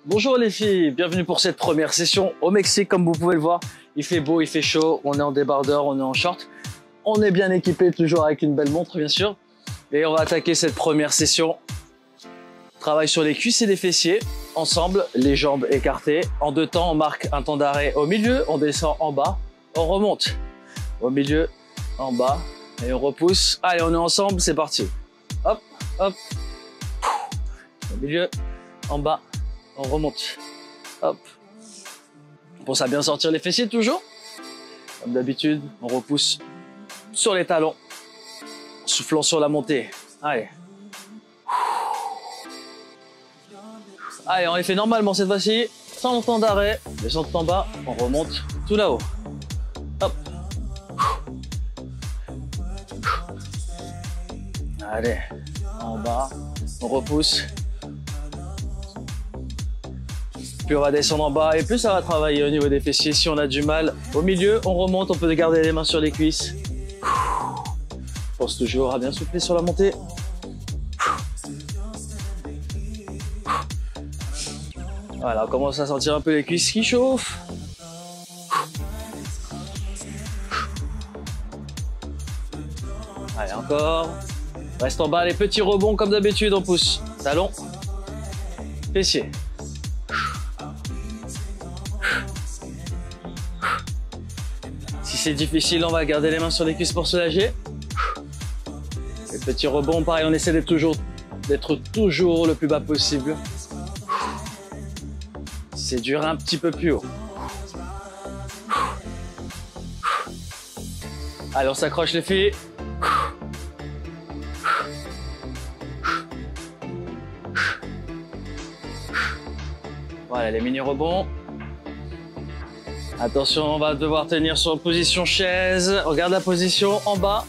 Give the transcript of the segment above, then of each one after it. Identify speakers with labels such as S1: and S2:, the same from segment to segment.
S1: Bonjour les filles, bienvenue pour cette première session au Mexique. Comme vous pouvez le voir, il fait beau, il fait chaud, on est en débardeur, on est en short. On est bien équipé, toujours avec une belle montre bien sûr. Et on va attaquer cette première session. Travail sur les cuisses et les fessiers, ensemble, les jambes écartées. En deux temps, on marque un temps d'arrêt au milieu, on descend en bas, on remonte. Au milieu, en bas, et on repousse. Allez, on est ensemble, c'est parti. Hop, hop. Au milieu, en bas, on remonte. Hop. On pense à bien sortir les fessiers toujours. Comme d'habitude, on repousse sur les talons, en soufflant sur la montée. Allez. Allez, on les fait normalement cette fois-ci, sans temps d'arrêt. Descend en bas, on remonte tout là-haut. Hop. Allez, en bas, on repousse. Plus on va descendre en bas et plus ça va travailler au niveau des fessiers. Si on a du mal au milieu, on remonte, on peut garder les mains sur les cuisses. Pense toujours à bien souffler sur la montée. Voilà, on commence à sentir un peu les cuisses qui chauffent. Allez, encore. Reste en bas, les petits rebonds comme d'habitude, on pousse. Talon, fessier. Si c'est difficile, on va garder les mains sur les cuisses pour soulager. Les petits rebonds, pareil, on essaie d'être toujours le plus bas possible. C'est dur un petit peu plus haut. Allez, on s'accroche les filles. Voilà les mini rebonds. Attention, on va devoir tenir sur une position chaise. Regarde la position en bas.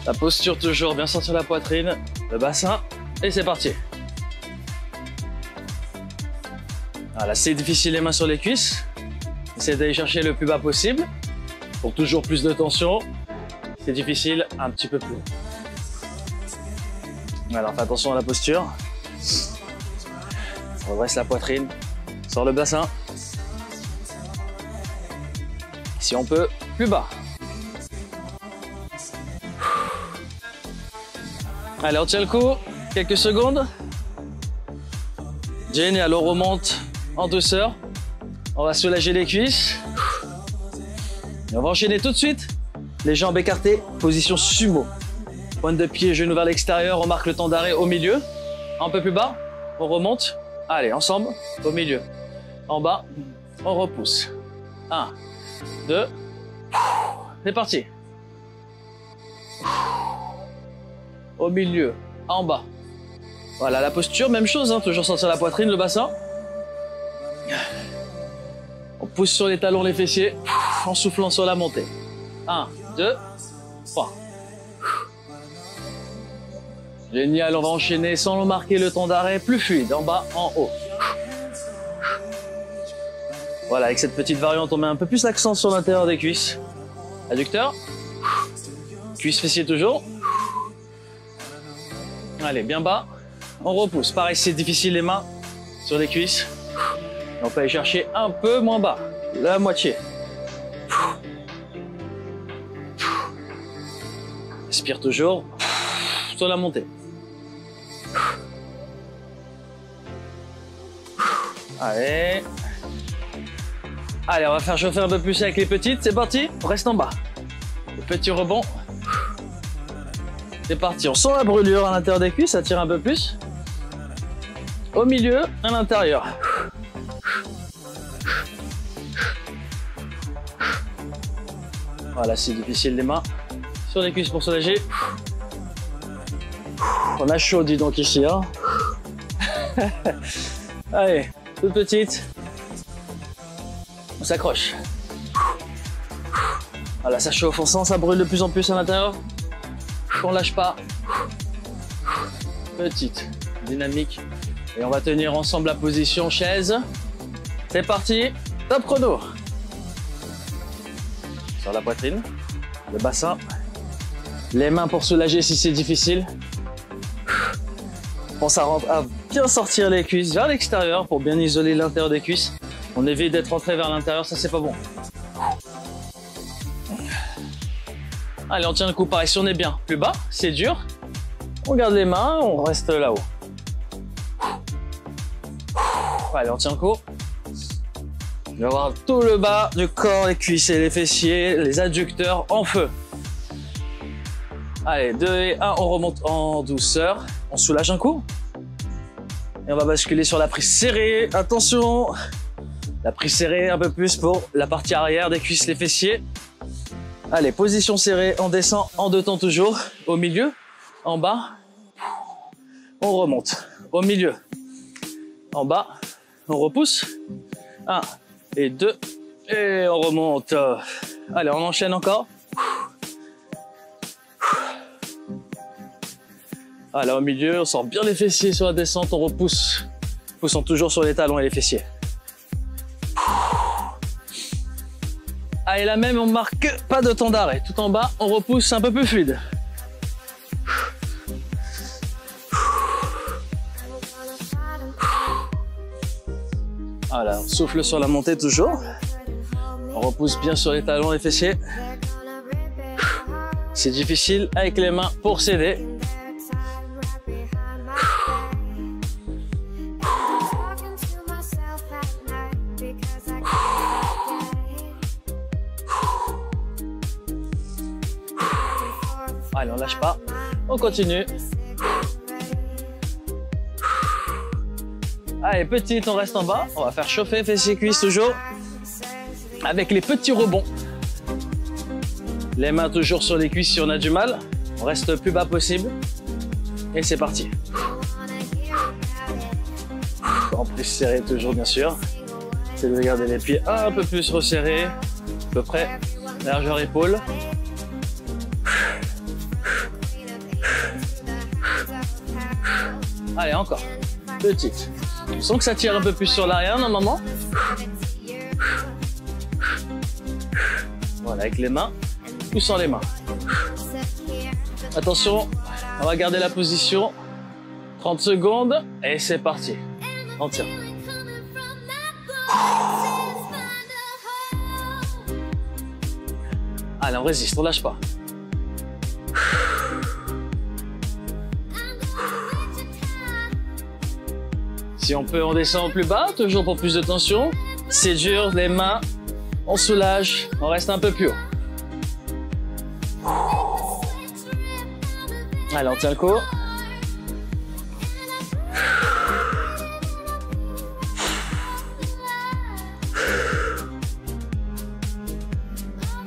S1: La posture toujours, bien sentir la poitrine, le bassin. Et c'est parti. Voilà, c'est difficile les mains sur les cuisses. Essayez d'aller chercher le plus bas possible. Pour toujours plus de tension. C'est difficile, un petit peu plus haut. Alors, fais attention à la posture. On redresse la poitrine. Sort le bassin. Si on peut, plus bas. Allez, on tient le coup. Quelques secondes. Génial, on remonte en douceur. On va soulager les cuisses. Et on va enchaîner tout de suite. Les jambes écartées, position sumo. Pointe de pied, genou vers l'extérieur. On marque le temps d'arrêt au milieu. Un peu plus bas, on remonte. Allez, ensemble, au milieu. En bas, on repousse. 1, 2, c'est parti. Au milieu, en bas. Voilà, la posture, même chose, hein, toujours sentir la poitrine, le bassin. On pousse sur les talons, les fessiers, en soufflant sur la montée. 1, 2, 3. Génial, on va enchaîner sans marquer le temps d'arrêt, plus fluide, en bas, en haut. Voilà, avec cette petite variante, on met un peu plus l'accent sur l'intérieur des cuisses. Adducteur. Cuisse fessier toujours. Allez, bien bas. On repousse. Pareil, c'est difficile les mains sur les cuisses. On peut aller chercher un peu moins bas. La moitié. Respire toujours. Sur la montée. Allez. Allez, on va faire chauffer un peu plus avec les petites. C'est parti. On reste en bas. Le petit rebond. C'est parti. On sent la brûlure à l'intérieur des cuisses. Ça tire un peu plus. Au milieu, à l'intérieur. Voilà, c'est difficile les mains sur les cuisses pour soulager. On a chaud, dis donc ici. Hein. Allez, toute petite. On s'accroche. Voilà, ça chauffe, on sent, ça brûle de plus en plus à l'intérieur. On lâche pas. Petite, dynamique. Et on va tenir ensemble la position chaise. C'est parti, top chrono. Sur la poitrine, le bassin. Les mains pour soulager si c'est difficile. Pense à bien sortir les cuisses vers l'extérieur pour bien isoler l'intérieur des cuisses. On évite d'être rentré vers l'intérieur, ça c'est pas bon. Allez, on tient le coup pareil, si on est bien plus bas, c'est dur. On garde les mains, on reste là-haut. Allez, on tient le coup. On va avoir tout le bas du corps, les cuisses et les fessiers, les adducteurs en feu. Allez, 2 et 1, on remonte en douceur. On soulage un coup. Et on va basculer sur la prise serrée. Attention, la prise serrée un peu plus pour la partie arrière des cuisses, les fessiers. Allez, position serrée, on descend en 2 temps toujours. Au milieu, en bas, on remonte. Au milieu, en bas, on repousse. 1 et 2, et on remonte. Allez, on enchaîne encore. Allez, au milieu, on sort bien les fessiers sur la descente, on repousse. Poussant toujours sur les talons et les fessiers. Allez, la même, on marque pas de temps d'arrêt. Tout en bas, on repousse un peu plus fluide. Voilà, on souffle sur la montée toujours. On repousse bien sur les talons et les fessiers. C'est difficile avec les mains pour s'aider. Allez, on lâche pas, on continue. Allez, petite, on reste en bas. On va faire chauffer fessiers cuisses toujours. Avec les petits rebonds. Les mains toujours sur les cuisses si on a du mal. On reste le plus bas possible. Et c'est parti. En plus serré toujours bien sûr. C'est de garder les pieds un peu plus resserrés. À peu près largeur épaule. Allez, encore. Petite. On sent que ça tire un peu plus sur l'arrière normalement. Voilà, avec les mains ou sans les mains. Attention, on va garder la position. 30 secondes et c'est parti. On tire. Allez, on résiste, on lâche pas. Si on peut, on descend plus bas, toujours pour plus de tension. C'est dur, les mains, on soulage, on reste un peu plus haut. Allez, on tient le coup.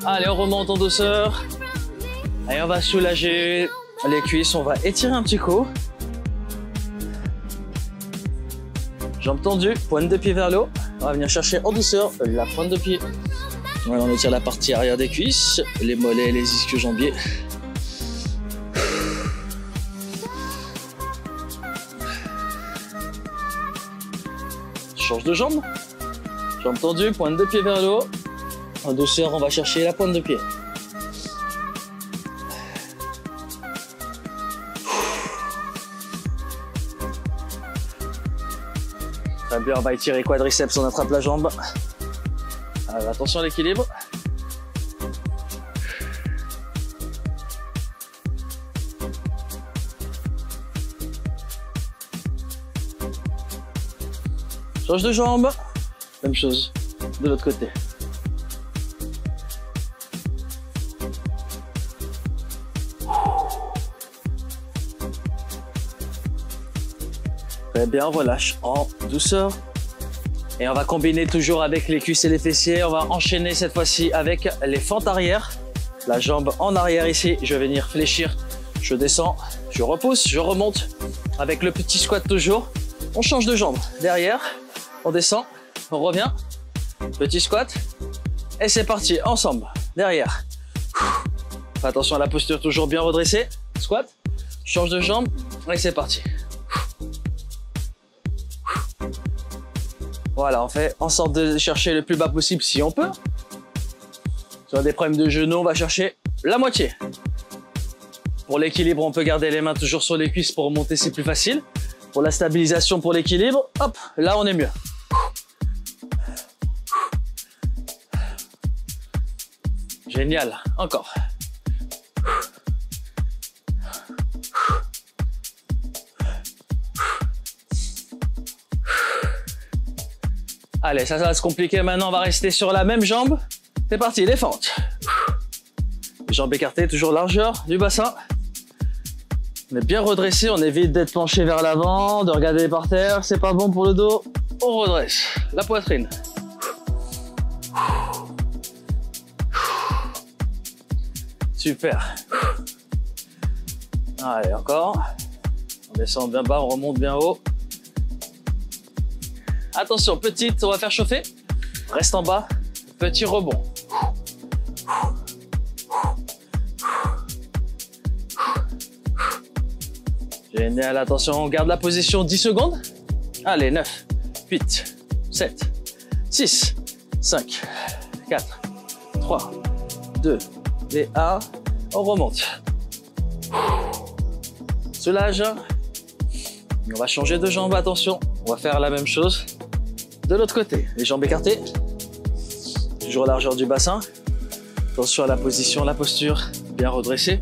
S1: Allez, on remonte en douceur. Allez, on va soulager les cuisses, on va étirer un petit coup. Jambes tendues, pointe de pied vers le haut. On va venir chercher en douceur la pointe de pied. Voilà, on étire la partie arrière des cuisses, les mollets, les ischio-jambiers. Change de jambe. Jambes tendues, pointe de pied vers le haut. En douceur, on va chercher la pointe de pied. Très bien, on va étirer quadriceps, on attrape la jambe. Alors, attention à l'équilibre. Change de jambe. Même chose de l'autre côté. Très bien, on relâche en douceur. Et on va combiner toujours avec les cuisses et les fessiers. On va enchaîner cette fois-ci avec les fentes arrière. La jambe en arrière ici. Je vais venir fléchir. Je descends, je repousse, je remonte. Avec le petit squat toujours. On change de jambe. Derrière, on descend, on revient. Petit squat. Et c'est parti, ensemble. Derrière. Fais attention à la posture, toujours bien redressée. Squat. Change de jambe. Et c'est parti. Voilà, on fait en sorte de chercher le plus bas possible si on peut. Si on a des problèmes de genoux, on va chercher la moitié. Pour l'équilibre, on peut garder les mains toujours sur les cuisses pour remonter, c'est plus facile. Pour la stabilisation, pour l'équilibre, hop, là on est mieux. Génial, encore. Allez, ça va se compliquer maintenant, on va rester sur la même jambe. C'est parti, les fentes. Les jambes écartées, toujours largeur du bassin. On est bien redressé, on évite d'être penché vers l'avant, de regarder par terre, c'est pas bon pour le dos. On redresse la poitrine. Super. Allez, encore. On descend bien bas, on remonte bien haut. Attention, petite, on va faire chauffer. Reste en bas, petit rebond. Génial, attention, on garde la position 10 secondes. Allez, 9, 8, 7, 6, 5, 4, 3, 2 et 1. On remonte. Soulage. On va changer de jambe, attention. On va faire la même chose de l'autre côté. Les jambes écartées. Toujours largeur du bassin. Attention à la position, la posture. Bien redressée.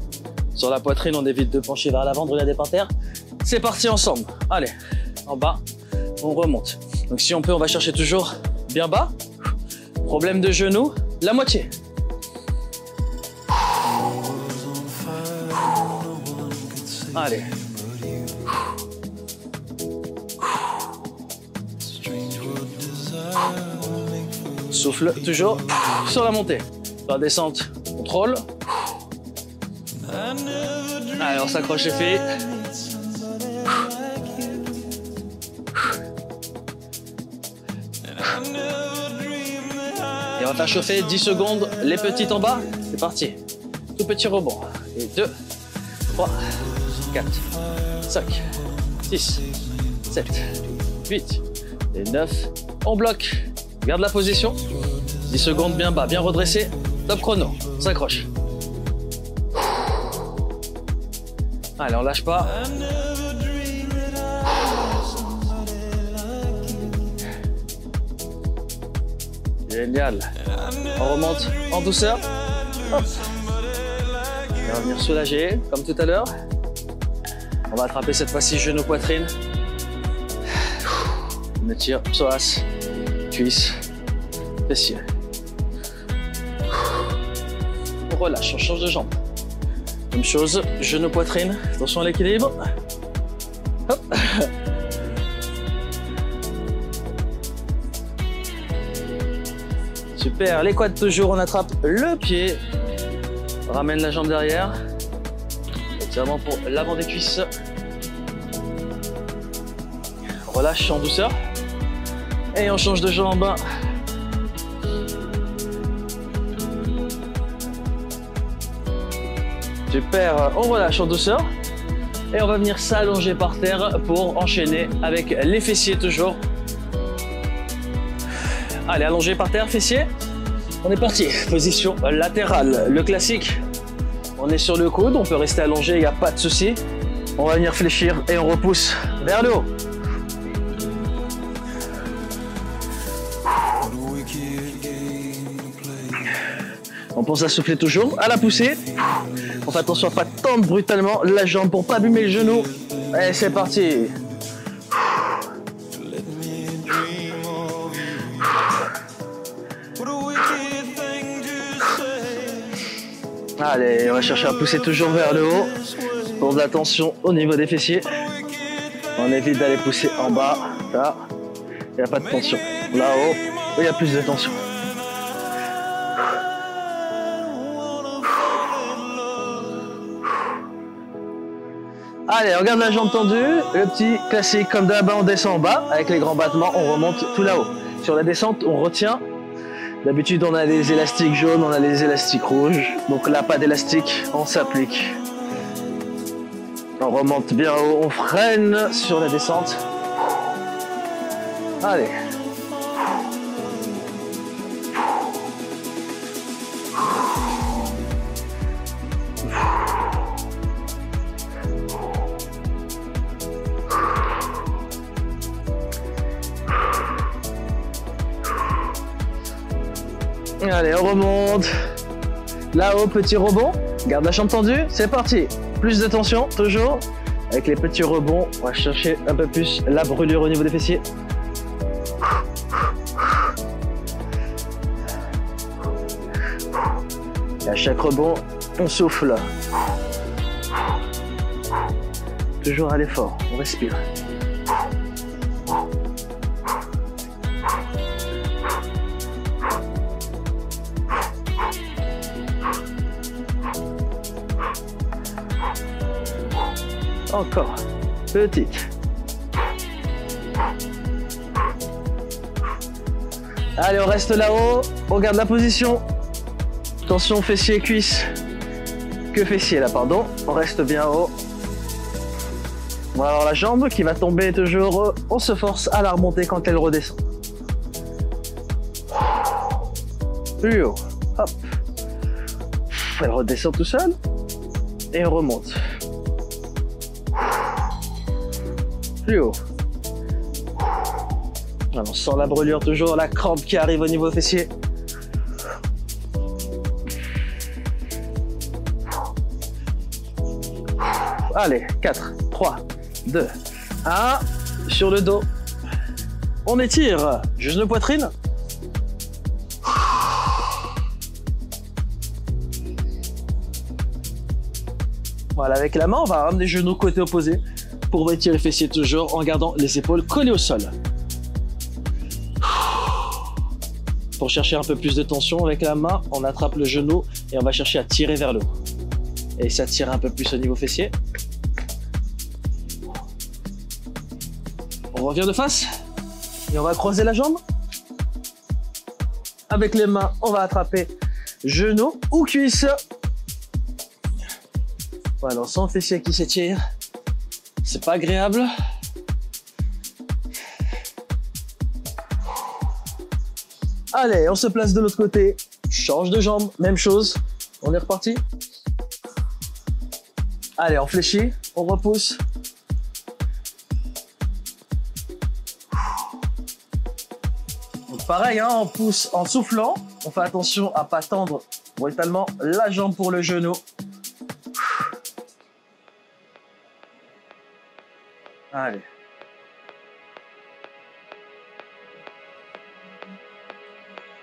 S1: Sur la poitrine, on évite de pencher vers l'avant, de regarder par terre. C'est parti ensemble. Allez, en bas, on remonte. Donc si on peut, on va chercher toujours bien bas. Problème de genou, la moitié. Allez. Souffle toujours sur la montée. Sur la descente, contrôle. Allez, on s'accroche les filles. Et on va faire chauffer 10 secondes les petites en bas. C'est parti. Tout petit rebond. Et 2, 3, 4, 5, 6, 7, 8 et 9. On bloque. Garde la position. 10 secondes bien bas, bien redressé. Top chrono. On s'accroche. Allez, on lâche pas. Génial. On remonte en douceur. Hop. On va venir soulager, comme tout à l'heure. On va attraper cette fois-ci genou, poitrine. On étire psoas, cuisse, fessier. On relâche, on change de jambe. Même chose, genou, poitrine. Attention à l'équilibre. Hop. Super, les quads toujours, on attrape le pied. On ramène la jambe derrière. Étirement pour l'avant des cuisses. On relâche en douceur. Et on change de jambe. Super, on relâche en douceur. Et on va venir s'allonger par terre pour enchaîner avec les fessiers toujours. Allez, allongé par terre, fessiers. On est parti. Position latérale, le classique. On est sur le coude, on peut rester allongé, il n'y a pas de souci. On va venir fléchir et on repousse vers le haut. On pense à souffler toujours, à la poussée. On fait attention à ne pas tendre brutalement la jambe pour ne pas abîmer le genou. Et c'est parti. Allez, on va chercher à pousser toujours vers le haut pour de la tension au niveau des fessiers. On évite d'aller pousser en bas. Là, il n'y a pas de tension. Là-haut, il y a plus de tension. Allez, on garde la jambe tendue. Le petit classique comme d'hab, on descend en bas. Avec les grands battements, on remonte tout là-haut. Sur la descente, on retient. D'habitude, on a les élastiques jaunes, on a les élastiques rouges. Donc là, pas d'élastique, on s'applique. On remonte bien haut, on freine sur la descente. Allez. Allez, on remonte. Là-haut, petit rebond. Garde la jambe tendue, c'est parti. Plus de tension, toujours. Avec les petits rebonds, on va chercher un peu plus la brûlure au niveau des fessiers. Et à chaque rebond, on souffle. Toujours à l'effort, on respire. Encore, petite. Allez, on reste là-haut, on garde la position. Tension fessier, cuisse. Que fessier là, pardon. On reste bien haut. On va avoir la jambe qui va tomber toujours. On se force à la remonter quand elle redescend. Plus haut. Hop. Elle redescend tout seul. Et on remonte. Plus haut. Alors, on sent la brûlure toujours, la crampe qui arrive au niveau fessier. Allez, 4, 3, 2, 1. Sur le dos. On étire. Genou poitrine. Voilà, avec la main, on va ramener les genoux côté opposé pour étirer les fessiers toujours en gardant les épaules collées au sol. Pour chercher un peu plus de tension avec la main, on attrape le genou et on va chercher à tirer vers le haut. Et ça tire un peu plus au niveau fessier. On revient de face et on va croiser la jambe. Avec les mains, on va attraper genou ou cuisse. Voilà, on sent le fessier qui s'étire. C'est pas agréable. Allez, on se place de l'autre côté. Change de jambe, même chose. On est reparti. Allez, on fléchit, on repousse. Donc pareil, hein, on pousse en soufflant. On fait attention à ne pas tendre brutalement la jambe pour le genou. Allez.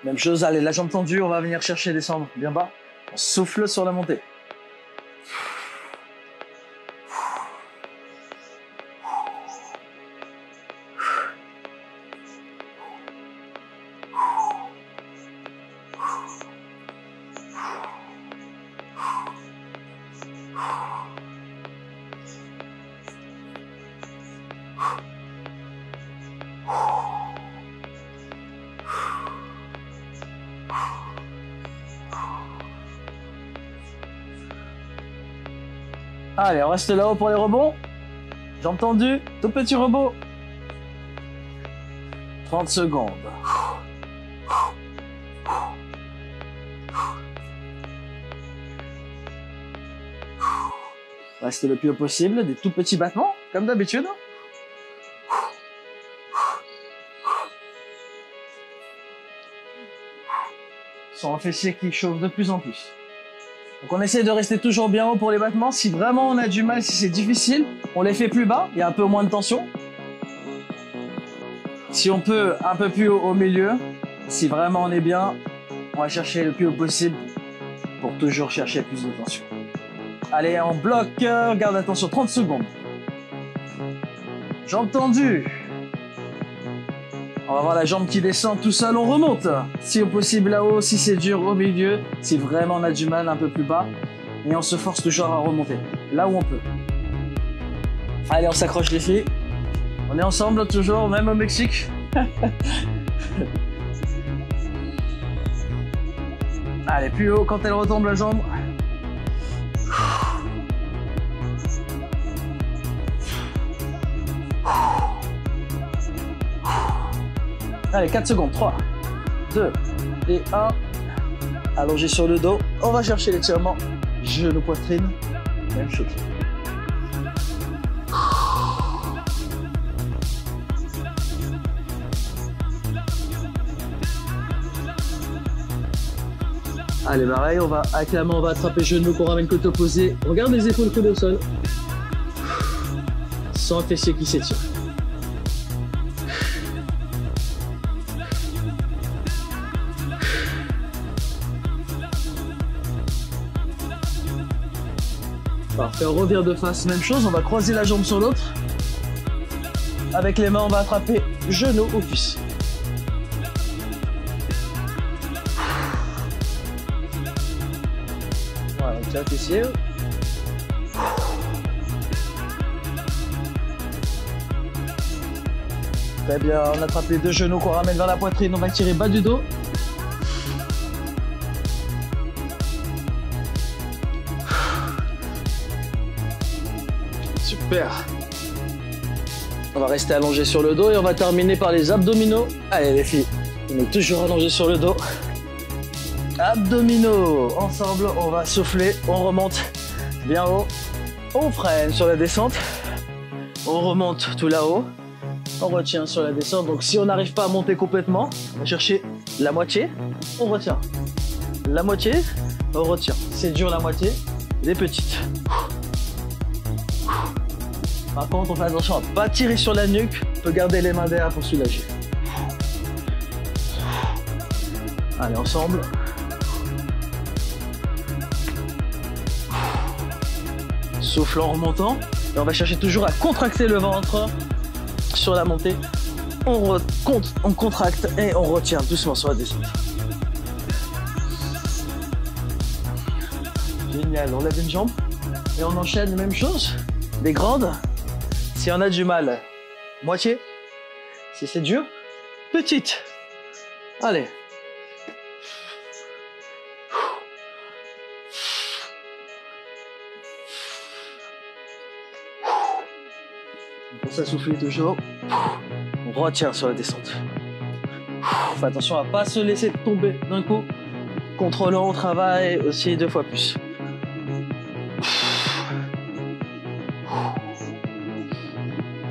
S1: Même chose, allez, la jambe tendue, on va venir chercher descendre bien bas. On souffle sur la montée. Allez, on reste là-haut pour les rebonds. Jambes tendues, tout petit rebond. 30 secondes. Reste le plus haut possible, des tout petits battements, comme d'habitude. Sans un fessier qui chauffe de plus en plus. Donc on essaie de rester toujours bien haut pour les battements. Si vraiment on a du mal, si c'est difficile, on les fait plus bas, il y a un peu moins de tension. Si on peut, un peu plus haut au milieu. Si vraiment on est bien, on va chercher le plus haut possible pour toujours chercher plus de tension. Allez, on bloque, garde la tension 30 secondes. Jambes tendues. On va voir la jambe qui descend tout seul, on remonte. Si au possible là-haut, si c'est dur au milieu, si vraiment on a du mal un peu plus bas. Et on se force toujours à remonter, là où on peut. Allez, on s'accroche les filles. On est ensemble toujours, même au Mexique. Allez, plus haut quand elle retombe la jambe. Allez, 4 secondes, 3, 2 et 1. Allongé sur le dos, on va chercher l'étirement. Genou, poitrine, même chose. Allez, pareil, on va avec la main, on va attraper genou, qu'on ramène côté opposé. Regarde les épaules collées au sol. Sans fessier qui s'étire. Parfait, on revient de face, même chose, on va croiser la jambe sur l'autre. Avec les mains, on va attraper genou ou cuisse. Voilà, tiens, fessier. Très bien, on attrape les deux genoux qu'on ramène vers la poitrine, on va tirer bas du dos. Super. On va rester allongé sur le dos et on va terminer par les abdominaux. Allez les filles, on est toujours allongé sur le dos. Abdominaux, ensemble, on va souffler, on remonte bien haut. On freine sur la descente. On remonte tout là-haut. On retient sur la descente. Donc si on n'arrive pas à monter complètement, on va chercher la moitié, on retient. La moitié, on retient. C'est dur la moitié, des petites. Par contre, on fait attention à ne pas tirer sur la nuque. On peut garder les mains derrière pour soulager. Allez, ensemble. Souffle en remontant. Et on va chercher toujours à contracter le ventre sur la montée. On contracte et on retient doucement sur la descente. Génial, on lève une jambe. Et on enchaîne, même chose. Des grandes. Si on a du mal, moitié. Si c'est dur, petite. Allez. On peut souffler toujours. On retient sur la descente. Fais attention à ne pas se laisser tomber d'un coup. Contrôlant, on travaille aussi 2 fois plus.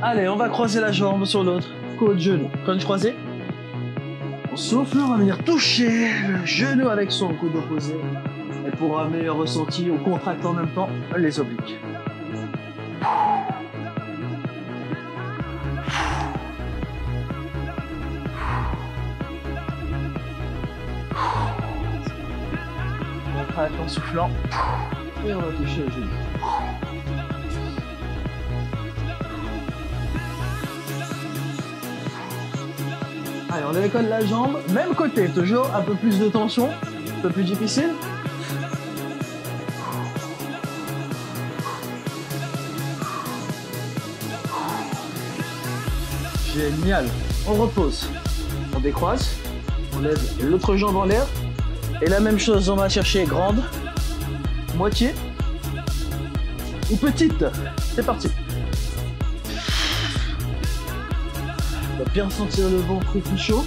S1: Allez, on va croiser la jambe sur l'autre. Côte, genou. Crunch croisé. On souffle, on va venir toucher le genou avec son coude opposé. Et pour un meilleur ressenti, on contracte en même temps les obliques. On contracte en soufflant. Et on va toucher le genou. Allez, on décolle la jambe, même côté, toujours un peu plus de tension, un peu plus difficile. Génial. On repose, on décroise, on lève l'autre jambe en l'air. Et la même chose, on va chercher grande, moitié ou petite. C'est parti. On va bien sentir le ventre qui chauffe.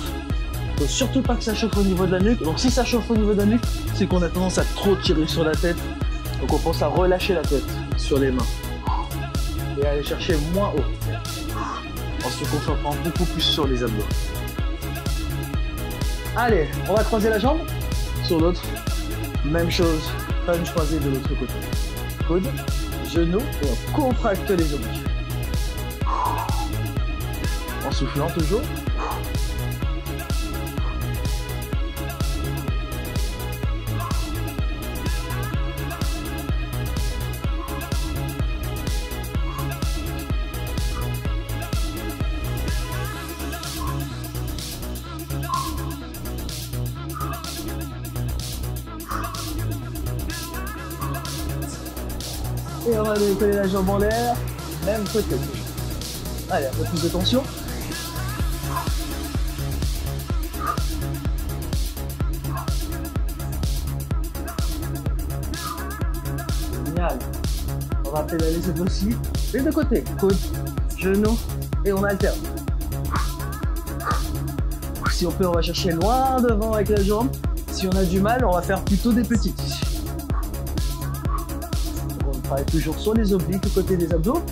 S1: Il ne faut surtout pas que ça chauffe au niveau de la nuque. Donc si ça chauffe au niveau de la nuque, c'est qu'on a tendance à trop tirer sur la tête. Donc on pense à relâcher la tête sur les mains. Et aller chercher moins haut. En se concentrant beaucoup plus sur les abdos. Allez, on va croiser la jambe sur l'autre. Même chose, crunch croisé de l'autre côté. Coude, genou et on contracte les obliques. En soufflant toujours. Et on va décoller la jambe en l'air. Même côté. Allez, un peu plus de tension. On va pédaler cette fois-ci. Les deux côtés. Coude, genou et on alterne. Si on peut, on va chercher loin devant avec la jambe. Si on a du mal, on va faire plutôt des petites ici. On travaille toujours sur les obliques du côté des abdos.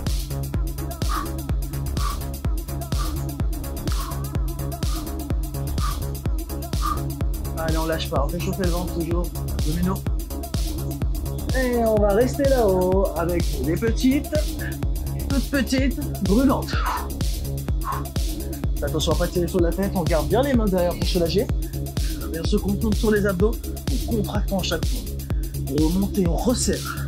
S1: Allez, on lâche pas. On fait chauffer le ventre toujours. Domino. Et on va rester là-haut avec les petites, toutes petites, brûlantes. Attention à pas tirer sur la tête, on garde bien les mains derrière pour soulager. Et on se concentre sur les abdos, en contractant à chaque fois. On remonte et on resserre.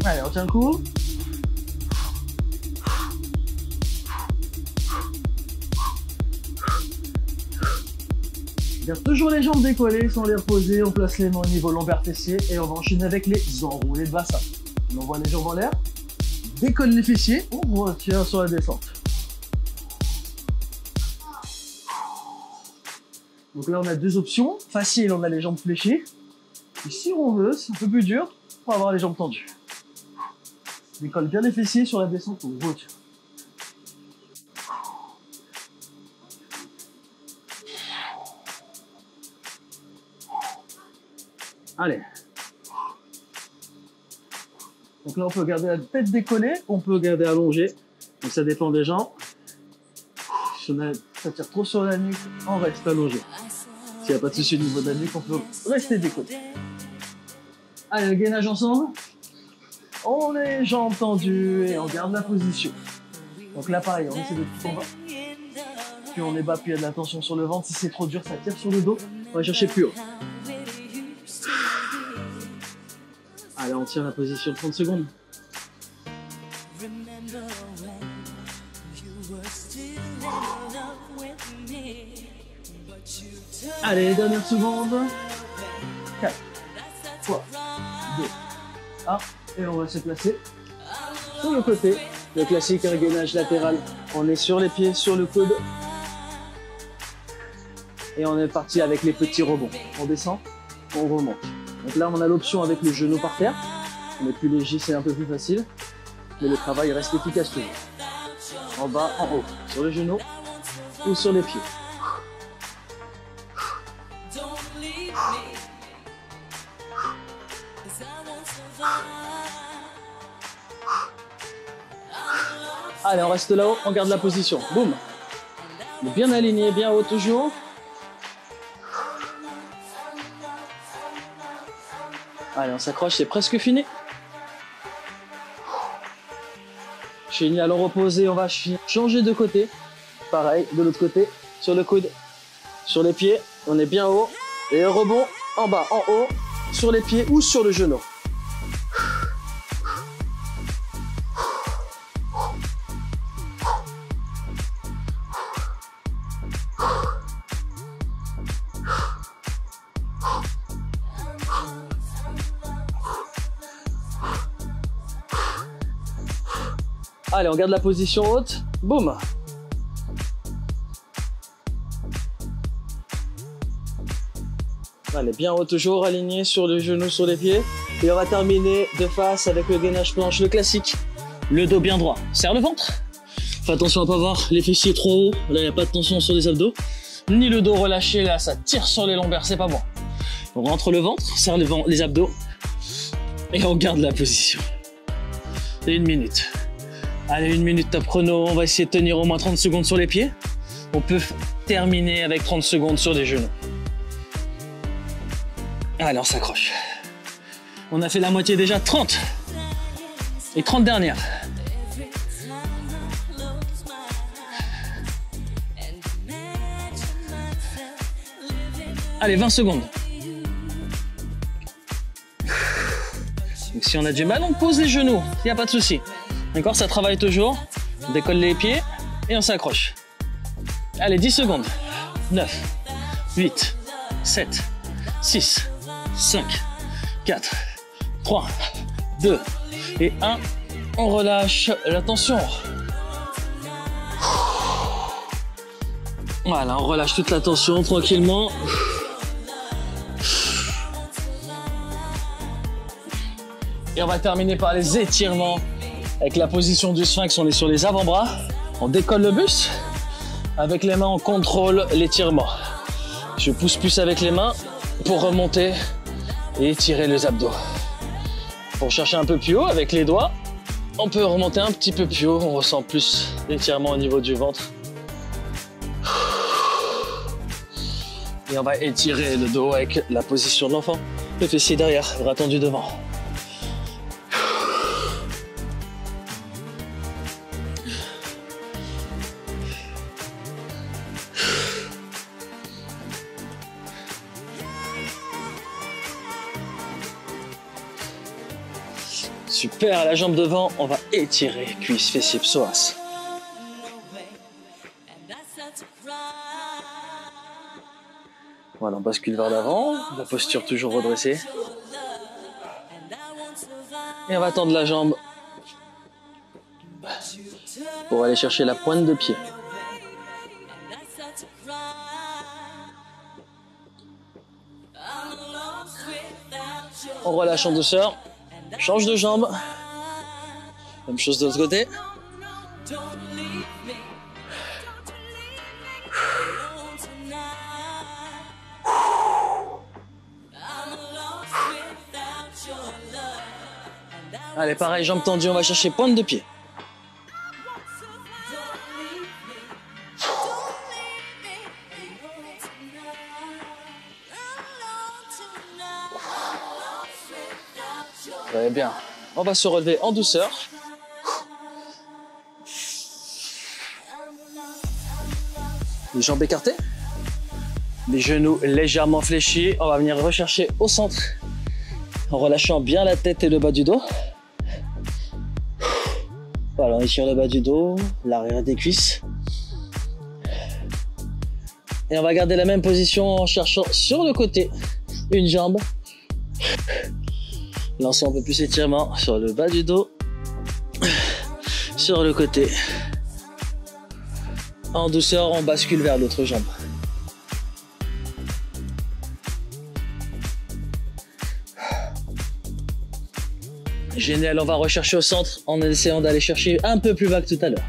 S1: Allez, on tient le coup. Garde toujours les jambes décollées sans les reposer. On place les mains au niveau lombaire fessier et on va enchaîner avec les enroulés de bassin. On envoie les jambes en l'air, décolle les fessiers, on retient sur la descente. Donc là, on a deux options. Facile, on a les jambes fléchies. Et si on veut, c'est un peu plus dur pour avoir les jambes tendues. Décolle bien les fessiers sur la descente, on retient. Allez. Donc là, on peut garder la tête décollée, on peut garder allongée. Donc ça dépend des gens. Si ça tire trop sur la nuque, on reste allongé. S'il n'y a pas de souci au niveau de la nuque, on peut rester décollé. Allez, le gainage ensemble. On a les jambes tendues et on garde la position. Donc là, pareil, on essaie de tout en bas. Puis on est bas, puis il y a de la tension sur le ventre. Si c'est trop dur, ça tire sur le dos. On va chercher plus haut. Allez, on tient la position 30 secondes. Allez, dernière seconde. 4, 3, 2, 1. Et on va se placer sur le côté. Le classique, un gainage latéral. On est sur les pieds, sur le coude. Et on est parti avec les petits rebonds. On descend, on remonte. Donc là, on a l'option avec le genou par terre. On est plus léger, c'est un peu plus facile. Mais le travail reste efficace toujours. En bas, en haut. Sur les genoux ou sur les pieds. Allez, on reste là-haut, on garde la position. Boum. Bien aligné, bien haut toujours. Allez, on s'accroche, c'est presque fini. Génial, on repose, on va changer de côté. Pareil, de l'autre côté, sur le coude, sur les pieds, on est bien haut. Et un rebond en bas, en haut, sur les pieds ou sur le genou. Allez, on garde la position haute. Boum. Allez, bien haut toujours, aligné sur le genou, sur les pieds. Et on va terminer de face avec le gainage planche, le classique. Le dos bien droit. Serre le ventre. Fais attention à ne pas avoir les fessiers trop hauts. Là, il n'y a pas de tension sur les abdos. Ni le dos relâché, là, ça tire sur les lombaires, c'est pas bon. On rentre le ventre, serre les abdos. Et on garde la position. Et 1 minute. Allez, 1 minute top chrono, on va essayer de tenir au moins 30 secondes sur les pieds. On peut terminer avec 30 secondes sur les genoux. Allez, on s'accroche. On a fait la moitié déjà, 30. Et 30 dernières. Allez, 20 secondes. Donc, si on a du mal, on pose les genoux, il n'y a pas de souci. D'accord, ça travaille toujours. On décolle les pieds et on s'accroche. Allez, 10 secondes. 9, 8, 7, 6, 5, 4, 3, 2 et 1. On relâche la tension. Voilà, on relâche toute la tension tranquillement. Et on va terminer par les étirements. Avec la position du sphinx, on est sur les avant-bras. On décolle le buste. Avec les mains, on contrôle l'étirement. Je pousse plus avec les mains pour remonter et étirer les abdos. Pour chercher un peu plus haut avec les doigts, on peut remonter un petit peu plus haut, on ressent plus d'étirement au niveau du ventre. Et on va étirer le dos avec la position de l'enfant. Le fessier derrière, bras tendu devant. Super, la jambe devant, on va étirer cuisse, fessier, psoas. Voilà, on bascule vers l'avant, la posture toujours redressée. Et on va tendre la jambe pour aller chercher la pointe de pied. On relâche en douceur, change de jambe. Même chose de l'autre côté. Allez, pareil, jambes tendues, on va chercher pointe de pied. Très bien. On va se relever en douceur. Les jambes écartées. Les genoux légèrement fléchis. On va venir rechercher au centre en relâchant bien la tête et le bas du dos. Voilà, on étire le bas du dos, l'arrière des cuisses. Et on va garder la même position en cherchant sur le côté une jambe. Lançons un peu plus étirement sur le bas du dos, sur le côté. En douceur, on bascule vers l'autre jambe. Génial, on va rechercher au centre en essayant d'aller chercher un peu plus bas que tout à l'heure.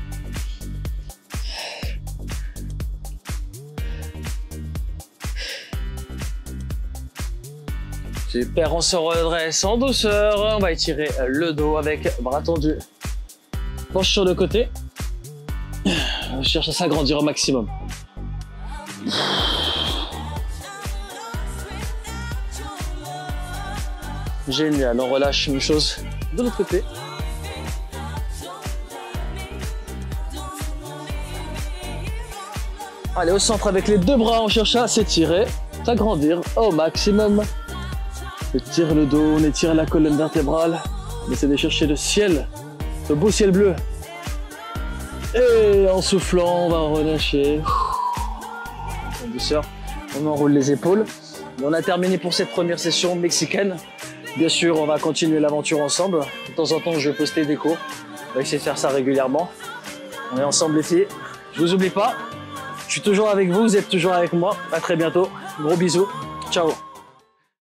S1: Super, on se redresse en douceur. On va étirer le dos avec bras tendus. Penche sur le côté. On cherche à s'agrandir au maximum. Génial, on relâche une chose de l'autre côté. Allez, au centre avec les deux bras, on cherche à s'étirer, s'agrandir au maximum. On étire le dos, on étire la colonne vertébrale. On essaie de chercher le ciel, le beau ciel bleu. Et en soufflant, on va relâcher. En douceur, on enroule les épaules. Et on a terminé pour cette première session mexicaine. Bien sûr, on va continuer l'aventure ensemble. De temps en temps, je vais poster des cours. On va essayer de faire ça régulièrement. On est ensemble les filles. Je vous oublie pas. Je suis toujours avec vous, vous êtes toujours avec moi. À très bientôt. Gros bisous. Ciao.